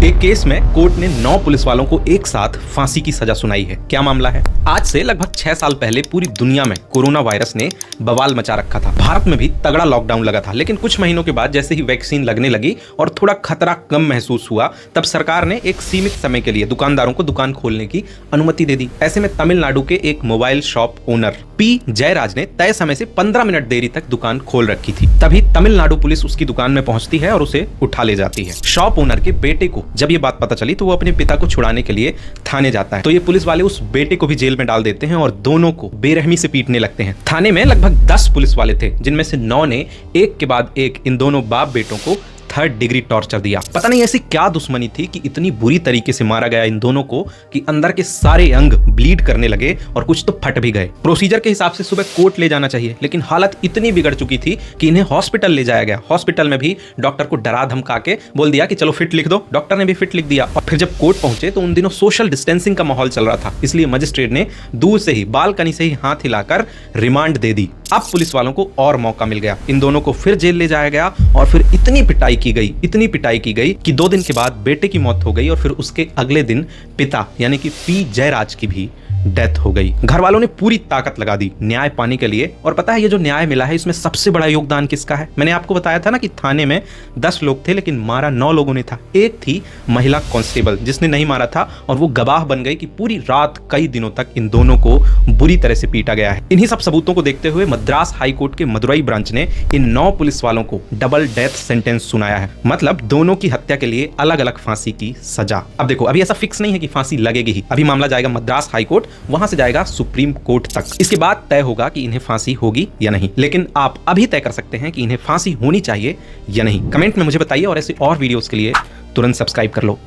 एक केस में कोर्ट ने 9 पुलिस वालों को एक साथ फांसी की सजा सुनाई है। क्या मामला है? आज से लगभग 6 साल पहले पूरी दुनिया में कोरोना वायरस ने बवाल मचा रखा था। भारत में भी तगड़ा लॉकडाउन लगा था, लेकिन कुछ महीनों के बाद जैसे ही वैक्सीन लगने लगी और थोड़ा खतरा कम महसूस हुआ, तब सरकार ने एक सीमित समय के लिए दुकानदारों को दुकान खोलने की अनुमति दे दी। ऐसे में तमिलनाडु के एक mobile shop owner P Jayaraj ने तय समय से 15 मिनट देरी तक दुकान खोल रखी थी। तभी तमिलनाडु पुलिस उसकी दुकान में पहुंचती है और उसे उठा ले जाती है। शॉप ओनर के बेटे को जब ये बात पता चली तो वो अपने पिता को छुड़ाने के लिए थाने जाता है। तो ये पुलिस वाले उस बेटे को भी जेल में डाल देते हैं और दोनों को बेरहमी से पीटने लगते हैं। थाने में लगभग 10 पुलिस वाले थे, जिनमें से 9 ने एक के बाद एक इन दोनों बाप बेटों को 3rd डिग्री टॉर्चर दिया। पता नहीं ऐसी क्या दुश्मनी थी कि इतनी बुरी तरीके से मारा गया इन दोनों को कि अंदर के सारे अंग ब्लीड करने लगे और कुछ तो फट भी गए। प्रोसीजर के हिसाब से सुबह कोर्ट ले जाना चाहिए, लेकिन हालत इतनी बिगड़ चुकी थी कि इन्हें हॉस्पिटल ले जाया गया। हॉस्पिटल में भी डॉक्टर को डरा धमका के बोल दिया कि चलो फिट लिख दो। डॉक्टर ने भी फिट लिख दिया। और फिर जब कोर्ट पहुंचे तो उन दिनों सोशल डिस्टेंसिंग का माहौल चल रहा था, इसलिए मजिस्ट्रेट ने दूर से ही बालकनी से ही हाथ हिलाकर रिमांड दे दी। अब पुलिस वालों को और मौका मिल गया। इन दोनों को फिर जेल ले जाया गया और फिर इतनी पिटाई की गई कि 2 दिन के बाद बेटे की मौत हो गई और फिर उसके अगले दिन पिता यानी कि पी जयराज की भी डेथ हो गई। घर वालों ने पूरी ताकत लगा दी न्याय पाने के लिए। और पता है ये जो न्याय मिला है इसमें सबसे बड़ा योगदान किसका है? मैंने आपको बताया था ना कि थाने में 10 लोग थे, लेकिन मारा 9 लोगों ने था। एक थी महिला कांस्टेबल जिसने नहीं मारा था और वो गवाह बन गई कि पूरी रात कई दिनों तक इन दोनों को बुरी तरह से पीटा गया है। इन्हीं सब सबूतों को देखते हुए मद्रास हाई कोर्ट के मदुरई ब्रांच ने इन 9 पुलिस वालों को डबल डेथ सेंटेंस सुनाया है, मतलब दोनों की हत्या के लिए अलग अलग फांसी की सजा। अब देखो, अभी ऐसा फिक्स नहीं है कि फांसी लगेगी ही। अभी मामला जाएगा मद्रास हाई कोर्ट, वहां से जाएगा सुप्रीम कोर्ट तक। इसके बाद तय होगा कि इन्हें फांसी होगी या नहीं। लेकिन आप अभी तय कर सकते हैं कि इन्हें फांसी होनी चाहिए या नहीं। कमेंट में मुझे बताइए और ऐसे और वीडियोस के लिए तुरंत सब्सक्राइब कर लो।